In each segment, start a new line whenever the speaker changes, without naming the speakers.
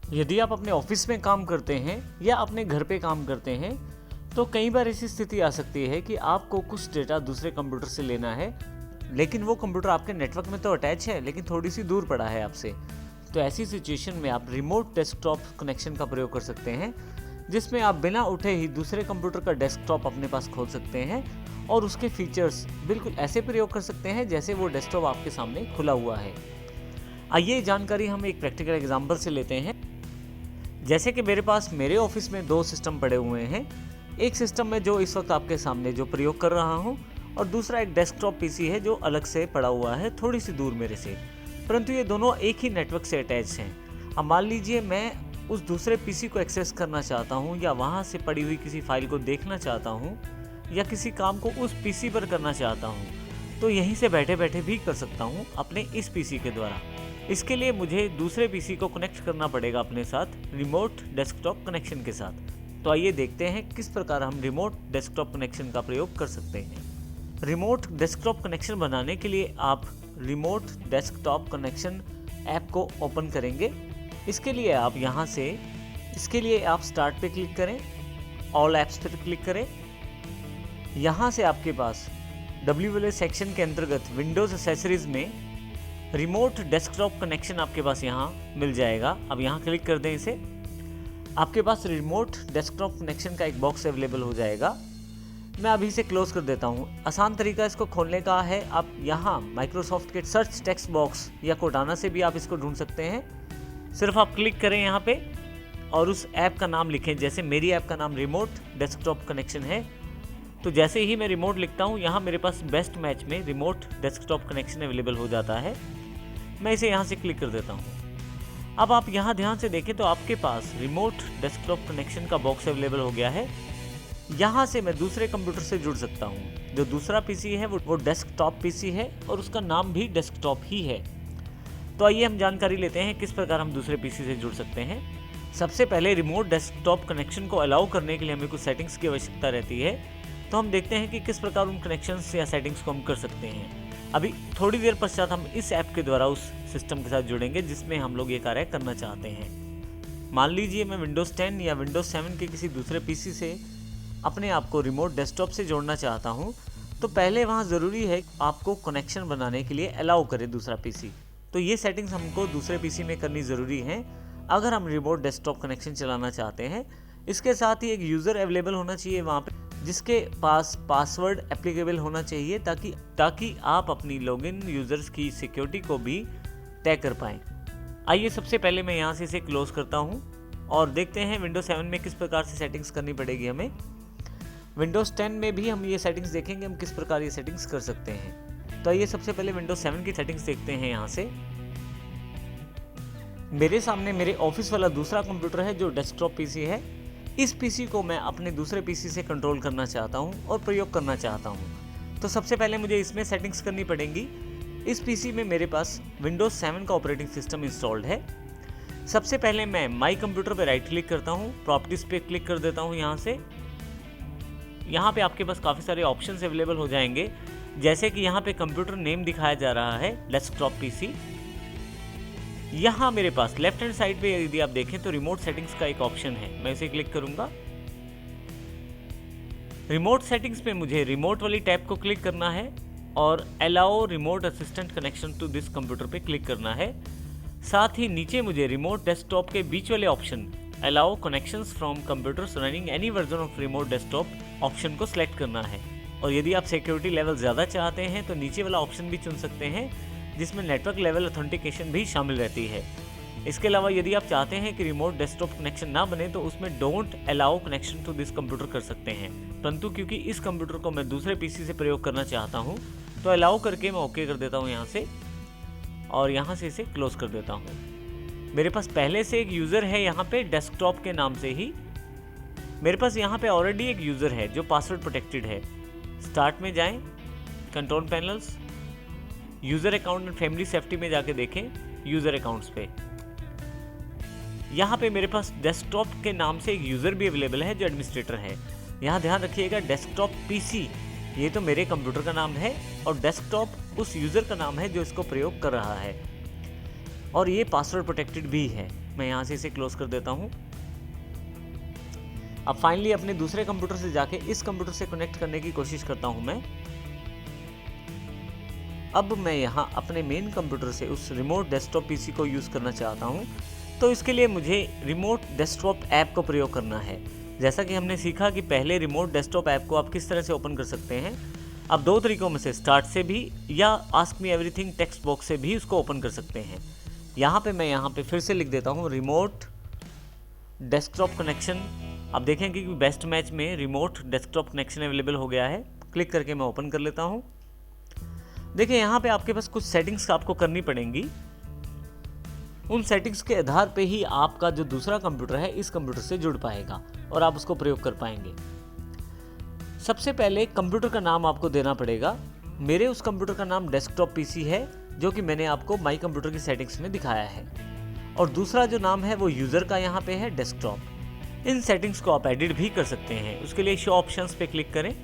यदि आप अपने ऑफिस में काम करते हैं या अपने घर पे काम करते हैं तो कई बार ऐसी स्थिति आ सकती है कि आपको कुछ डेटा दूसरे कंप्यूटर से लेना है, लेकिन वो कंप्यूटर आपके नेटवर्क में तो अटैच है लेकिन थोड़ी सी दूर पड़ा है आपसे। तो ऐसी सिचुएशन में आप रिमोट डेस्कटॉप कनेक्शन का प्रयोग कर सकते हैं, जिसमें आप बिना उठे ही दूसरे कंप्यूटर का डेस्कटॉप अपने पास खोल सकते हैं और उसके फीचर्स बिल्कुल ऐसे प्रयोग कर सकते हैं जैसे वो डेस्कटॉप आपके सामने खुला हुआ है। आइए जानकारी हम एक प्रैक्टिकल एग्जाम्पल से लेते हैं। जैसे कि मेरे पास मेरे ऑफिस में 2 सिस्टम पड़े हुए हैं। एक सिस्टम में जो इस वक्त आपके सामने जो प्रयोग कर रहा हूं, और दूसरा एक डेस्कटॉप पीसी है जो अलग से पड़ा हुआ है थोड़ी सी दूर मेरे से, परंतु ये दोनों एक ही नेटवर्क से अटैच हैं। अब मान लीजिए मैं उस दूसरे पीसी को एक्सेस करना चाहता हूं, या वहां से पड़ी हुई किसी फाइल को देखना चाहता हूं, या किसी काम को उस पीसी पर करना चाहता हूं, तो यहीं से बैठे बैठे भी कर सकता हूं अपने इस पीसी के द्वारा। इसके लिए मुझे दूसरे पीसी को कनेक्ट करना पड़ेगा अपने साथ रिमोट डेस्कटॉप कनेक्शन के साथ। तो आइए देखते हैं किस प्रकार हम रिमोट डेस्कटॉप कनेक्शन का प्रयोग कर सकते हैं। रिमोट डेस्कटॉप कनेक्शन बनाने के लिए आप रिमोट डेस्कटॉप कनेक्शन ऐप को ओपन करेंगे। इसके लिए आप स्टार्ट पे क्लिक करें, ऑल ऐप्स पर क्लिक करें। यहाँ से आपके पास WLA सेक्शन के अंतर्गत विंडोज़ एसेसरीज में रिमोट डेस्कटॉप कनेक्शन आपके पास यहाँ मिल जाएगा। अब यहाँ क्लिक कर दें इसे, आपके पास रिमोट डेस्कटॉप कनेक्शन का एक बॉक्स अवेलेबल हो जाएगा। मैं अभी इसे क्लोज कर देता हूँ। आसान तरीका इसको खोलने का है, आप यहाँ माइक्रोसॉफ्ट के सर्च टेक्स्ट बॉक्स या कोडाना से भी आप इसको ढूंढ सकते हैं। सिर्फ आप क्लिक करें यहाँ पे और उस ऐप का नाम लिखें। जैसे मेरी ऐप का नाम रिमोट डेस्कटॉप कनेक्शन है, तो जैसे ही मैं रिमोट लिखता हूँ यहाँ मेरे पास बेस्ट मैच में रिमोट डेस्कटॉप कनेक्शन अवेलेबल हो जाता है। मैं इसे यहाँ से क्लिक कर देता हूँ। अब आप यहाँ ध्यान से देखें तो आपके पास रिमोट डेस्कटॉप कनेक्शन का बॉक्स अवेलेबल हो गया है। यहाँ से मैं दूसरे कंप्यूटर से जुड़ सकता हूँ। जो दूसरा पीसी है वो डेस्कटॉप पीसी है और उसका नाम भी डेस्कटॉप ही है। तो आइए हम जानकारी लेते हैं किस प्रकार हम दूसरे पीसी से जुड़ सकते हैं। सबसे पहले रिमोट डेस्कटॉप कनेक्शन को अलाउ करने के लिए हमें कुछ सेटिंग्स की आवश्यकता रहती है। तो हम देखते हैं कि किस प्रकार उन कनेक्शंस या सेटिंग्स को हम कर सकते हैं। अभी थोड़ी देर पश्चात हम इस ऐप के द्वारा उस सिस्टम के साथ जुड़ेंगे जिसमें हम लोग ये कार्य करना चाहते हैं। मान लीजिए मैं विंडोज़ 10 या विंडोज़ 7 के किसी दूसरे पीसी से अपने आप को रिमोट डेस्कटॉप से जोड़ना चाहता हूं, तो पहले वहां ज़रूरी है आपको कनेक्शन बनाने के लिए अलाउ करे दूसरा पीसी। तो ये सेटिंग्स हमको दूसरे पीसी में करनी ज़रूरी है अगर हम रिमोट डेस्कटॉप कनेक्शन चलाना चाहते हैं। इसके साथ ही एक यूज़र अवेलेबल होना चाहिए वहाँ पे, जिसके पास पासवर्ड एप्लीकेबल होना चाहिए ताकि आप अपनी लॉगिन यूज़र्स की सिक्योरिटी को भी तय कर पाएँ। आइए सबसे पहले मैं यहाँ से इसे क्लोज करता हूँ और देखते हैं विंडोज़ 7 में किस प्रकार से सेटिंग्स करनी पड़ेगी हमें। विंडोज़ 10 में भी हम ये सेटिंग्स देखेंगे हम किस प्रकार ये सेटिंग्स कर सकते हैं। तो आइए सबसे पहले विंडोज़ 7 की सेटिंग्स देखते हैं। यहाँ से मेरे सामने मेरे ऑफिस वाला दूसरा कंप्यूटर है जो डेस्कटॉप पीसी है। इस पीसी को मैं अपने दूसरे पीसी से कंट्रोल करना चाहता हूं और प्रयोग करना चाहता हूं। तो सबसे पहले मुझे इसमें सेटिंग्स करनी पड़ेंगी। इस पीसी में मेरे पास विंडोज़ 7 का ऑपरेटिंग सिस्टम इंस्टॉल्ड है। सबसे पहले मैं माई कंप्यूटर पर राइट क्लिक करता हूं, प्रॉपर्टीज़ पे क्लिक कर देता हूं। यहाँ पे आपके पास काफ़ी सारे ऑप्शंस अवेलेबल हो जाएंगे, जैसे कि यहाँ पे कंप्यूटर नेम दिखाया जा रहा है डेस्कटॉप पीसी। यहाँ मेरे पास लेफ्ट हैंड साइड पे यदि आप देखें तो रिमोट सेटिंग्स का एक ऑप्शन है, मैं इसे क्लिक करूंगा। रिमोट सेटिंग्स में मुझे रिमोट वाली टैब को क्लिक करना है और allow remote assistant connection to this computer पे क्लिक करना है। साथ ही नीचे मुझे रिमोट डेस्कटॉप के बीच वाले option allow connections from computers running any version of remote desktop option को सिलेक्ट करना है। और यदि आप सिक्योरिटी लेवल ज़्यादा चाहते हैं तो नीचे वाला ऑप्शन भी चुन सकते हैं, जिसमें नेटवर्क लेवल ऑथेंटिकेशन भी शामिल रहती है। इसके अलावा यदि आप चाहते हैं कि रिमोट डेस्कटॉप कनेक्शन ना बने तो उसमें don't allow connection to this computer कर सकते हैं, परंतु क्योंकि इस कंप्यूटर को मैं दूसरे पीसी से प्रयोग करना चाहता हूं तो अलाउ करके मैं ओके कर देता हूं यहाँ से, और यहाँ से इसे क्लोज कर देता हूँ। मेरे पास पहले से एक यूज़र है यहाँ पे डेस्कटॉप के नाम से ही। मेरे पास यहाँ पे ऑलरेडी एक यूज़र है जो पासवर्ड प्रोटेक्टेड है। स्टार्ट में जाएं, control panels, user account and family safety में जाके देखें यूज़र अकाउंट्स पे। यहाँ पे मेरे पास डेस्कटॉप के नाम से एक यूज़र भी अवेलेबल है जो एडमिनिस्ट्रेटर है। यहाँ ध्यान रखिएगा डेस्कटॉप पीसी ये तो मेरे कंप्यूटर का नाम है और डेस्कटॉप उस यूज़र का नाम है जो इसको प्रयोग कर रहा है, और ये पासवर्ड प्रोटेक्टेड भी है। मैं यहाँ से इसे क्लोज कर देता हूँ। अब फाइनली अपने दूसरे कंप्यूटर से जाके इस कंप्यूटर से कनेक्ट करने की कोशिश करता हूँ मैं। अब मैं यहाँ अपने मेन कंप्यूटर से उस रिमोट डेस्कटॉप पीसी को यूज़ करना चाहता हूँ, तो इसके लिए मुझे रिमोट डेस्कटॉप ऐप को प्रयोग करना है। जैसा कि हमने सीखा कि पहले रिमोट डेस्कटॉप ऐप को आप किस तरह से ओपन कर सकते हैं। आप दो तरीकों में से स्टार्ट से भी या ask me everything text box से भी उसको ओपन कर सकते हैं। यहाँ पे फिर से लिख देता हूँ रिमोट डेस्कटॉप कनेक्शन। आप देखेंगे कि बेस्ट मैच में रिमोट डेस्कटॉप कनेक्शन अवेलेबल हो गया है। क्लिक करके मैं ओपन कर लेता हूँ। देखिए यहाँ पे आपके पास कुछ सेटिंग्स आपको करनी पड़ेंगी। उन सेटिंग्स के आधार पे ही आपका जो दूसरा कंप्यूटर है इस कंप्यूटर से जुड़ पाएगा और आप उसको प्रयोग कर पाएंगे। सबसे पहले कंप्यूटर का नाम आपको देना पड़ेगा। मेरे उस कंप्यूटर का नाम डेस्कटॉप पीसी है, जो कि मैंने आपको माई कंप्यूटर की सेटिंग्स में दिखाया है। और दूसरा जो नाम है वो यूज़र का यहाँ पे है डेस्कटॉप। इन सेटिंग्स को आप एडिट भी कर सकते हैं। उसके लिए शो ऑप्शंस पे क्लिक करें।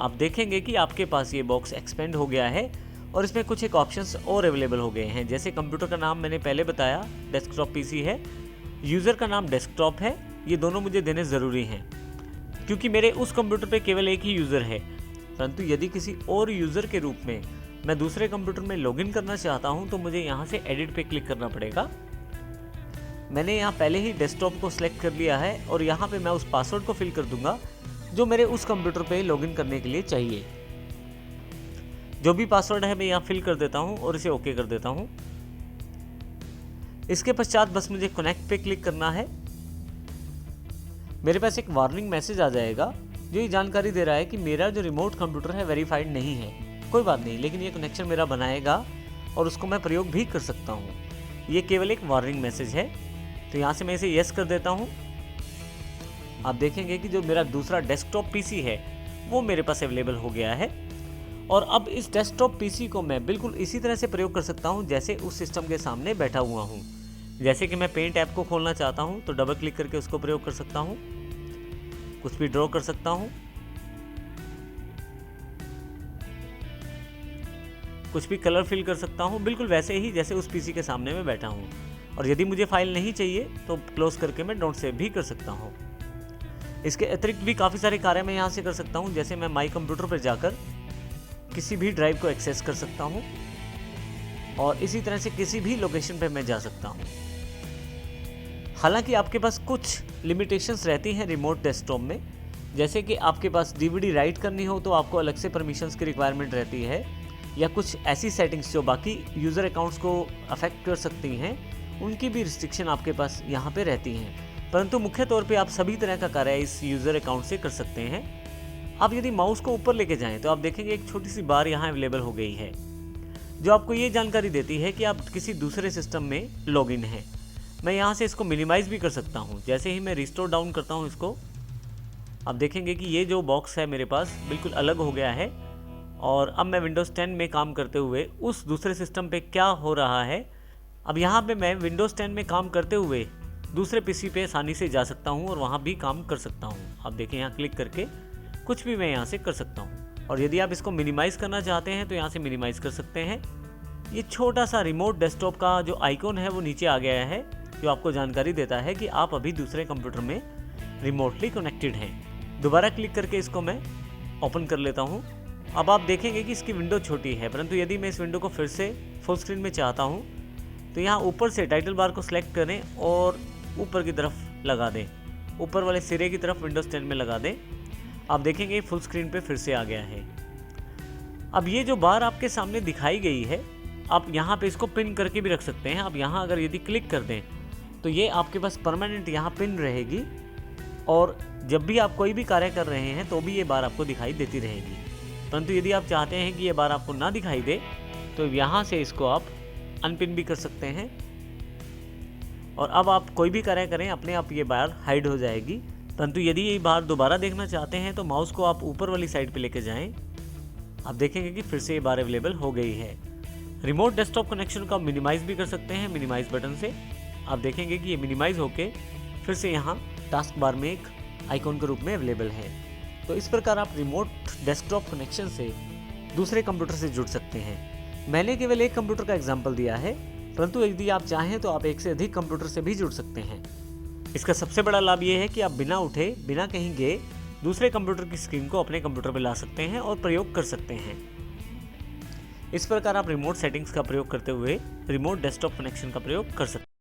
आप देखेंगे कि आपके पास ये बॉक्स एक्सपेंड हो गया है और इसमें कुछ एक ऑप्शंस और अवेलेबल हो गए हैं। जैसे कंप्यूटर का नाम मैंने पहले बताया डेस्कटॉप पीसी है, यूज़र का नाम डेस्कटॉप है। ये दोनों मुझे देने ज़रूरी हैं क्योंकि मेरे उस कंप्यूटर पे केवल एक ही यूज़र है। परंतु यदि किसी और यूज़र के रूप में मैं दूसरे कंप्यूटर में लॉगिन करना चाहता हूं तो मुझे यहां से एडिट पे क्लिक करना पड़ेगा। मैंने यहां पहले ही डेस्कटॉप को सिलेक्ट कर लिया है और यहां पे मैं उस पासवर्ड को फिल कर दूंगा जो मेरे उस कंप्यूटर पे लॉगिन करने के लिए चाहिए। जो भी पासवर्ड है मैं यहाँ फिल कर देता हूँ और इसे ओके कर देता हूँ। इसके पश्चात बस मुझे कनेक्ट पे क्लिक करना है। मेरे पास एक वार्निंग मैसेज आ जाएगा जो ये जानकारी दे रहा है कि मेरा जो रिमोट कंप्यूटर है वेरीफाइड नहीं है। कोई बात नहीं, लेकिन ये कनेक्शन मेरा बनाएगा और उसको मैं प्रयोग भी कर सकता हूँ। ये केवल एक वार्निंग मैसेज है, तो यहाँ से मैं इसे यस कर देता हूँ। आप देखेंगे कि जो मेरा दूसरा डेस्कटॉप पीसी है वो मेरे पास अवेलेबल हो गया है। और अब इस डेस्कटॉप पीसी को मैं बिल्कुल इसी तरह से प्रयोग कर सकता हूँ जैसे उस सिस्टम के सामने बैठा हुआ हूँ। जैसे कि मैं पेंट ऐप को खोलना चाहता हूँ तो डबल क्लिक करके उसको प्रयोग कर सकता हूँ, कुछ भी ड्रॉ कर सकता हूँ, कुछ भी कलर फिल कर सकता हूँ, बिल्कुल वैसे ही जैसे उस पीसी के सामने मैं बैठा हूँ। और यदि मुझे फाइल नहीं चाहिए तो क्लोज करके मैं डोंट सेव भी कर सकता हूँ। इसके अतिरिक्त भी काफ़ी सारे कार्य मैं यहाँ से कर सकता हूँ। जैसे मैं माई कंप्यूटर पर जाकर किसी भी ड्राइव को एक्सेस कर सकता हूँ और इसी तरह से किसी भी लोकेशन पे मैं जा सकता हूँ। हालांकि आपके पास कुछ लिमिटेशंस रहती हैं रिमोट डेस्कटॉप में। जैसे कि आपके पास डीवीडी राइट करनी हो तो आपको अलग से परमिशंस की रिक्वायरमेंट रहती है, या कुछ ऐसी सेटिंग्स जो बाकी यूज़र अकाउंट्स को अफेक्ट कर सकती हैं उनकी भी रिस्ट्रिक्शन आपके पास यहाँ पे रहती हैं। परंतु मुख्य तौर पे आप सभी तरह का कार्य इस यूज़र अकाउंट से कर सकते हैं। आप यदि माउस को ऊपर लेके जाएं तो आप देखेंगे एक छोटी सी बार यहाँ अवेलेबल हो गई है जो आपको ये जानकारी देती है कि आप किसी दूसरे सिस्टम में लॉगिन हैं। मैं यहाँ से इसको मिनिमाइज़ भी कर सकता हूँ। जैसे ही मैं रिस्टोर डाउन करता हूँ इसको, आप देखेंगे कि ये जो बॉक्स है मेरे पास बिल्कुल अलग हो गया है। और अब मैं विंडोज़ 10 में काम करते हुए उस दूसरे सिस्टम पे क्या हो रहा है, अब यहाँ पे मैं विंडोज़ 10 में काम करते हुए दूसरे पीसी पे आसानी से जा सकता हूँ और वहाँ भी काम कर सकता हूँ। आप देखें यहाँ क्लिक करके कुछ भी मैं यहाँ से कर सकता हूँ। और यदि आप इसको मिनिमाइज़ करना चाहते हैं तो यहाँ से मिनिमाइज़ कर सकते हैं। ये छोटा सा रिमोट डेस्कटॉप का जो आइकॉन है वो नीचे आ गया है, जो आपको जानकारी देता है कि आप अभी दूसरे कंप्यूटर में रिमोटली कनेक्टेड हैं। दोबारा क्लिक करके इसको मैं ओपन कर लेता हूँ। अब आप देखेंगे कि इसकी विंडो छोटी है, परंतु यदि मैं इस विंडो को फिर से फुल स्क्रीन में चाहता हूँ तो यहाँ ऊपर से टाइटल बार को सिलेक्ट करें और ऊपर की तरफ लगा दें, ऊपर वाले सिरे की तरफ विंडोज़ 10 में लगा दें। आप देखेंगे फुल स्क्रीन पे फिर से आ गया है। अब ये जो बार आपके सामने दिखाई गई है, आप यहाँ पे इसको पिन करके भी रख सकते हैं। आप यहाँ अगर यदि क्लिक कर दें तो ये आपके पास परमानेंट यहाँ पिन रहेगी और जब भी आप कोई भी कार्य कर रहे हैं तो भी ये बार आपको दिखाई देती रहेगी। परंतु यदि आप चाहते हैं कि ये बार आपको ना दिखाई दे तो यहाँ से इसको आप अनपिन भी कर सकते हैं और अब आप कोई भी कार्य करें अपने आप ये बार हाइड हो जाएगी। परंतु यदि ये बार दोबारा देखना चाहते हैं तो माउस को आप ऊपर वाली साइड पे लेके जाएं। आप देखेंगे कि फिर से ये बार अवेलेबल हो गई है। रिमोट डेस्कटॉप कनेक्शन को आप मिनिमाइज़ भी कर सकते हैं मिनिमाइज़ बटन से। आप देखेंगे कि ये मिनिमाइज़ होके फिर से यहाँ टास्क बार में एक आइकॉन के रूप में अवेलेबल है। तो इस प्रकार आप रिमोट डेस्कटॉप कनेक्शन से दूसरे कंप्यूटर से जुड़ सकते हैं। मैंने केवल एक कंप्यूटर का एग्जाम्पल दिया है, परंतु यदि आप चाहें तो आप एक से अधिक कंप्यूटर से भी जुड़ सकते हैं। इसका सबसे बड़ा लाभ ये है कि आप बिना उठे, बिना कहीं गए दूसरे कंप्यूटर की स्क्रीन को अपने कंप्यूटर पर ला सकते हैं और प्रयोग कर सकते हैं। इस प्रकार आप रिमोट सेटिंग्स का प्रयोग करते हुए रिमोट डेस्कटॉप कनेक्शन का प्रयोग कर सकते हैं।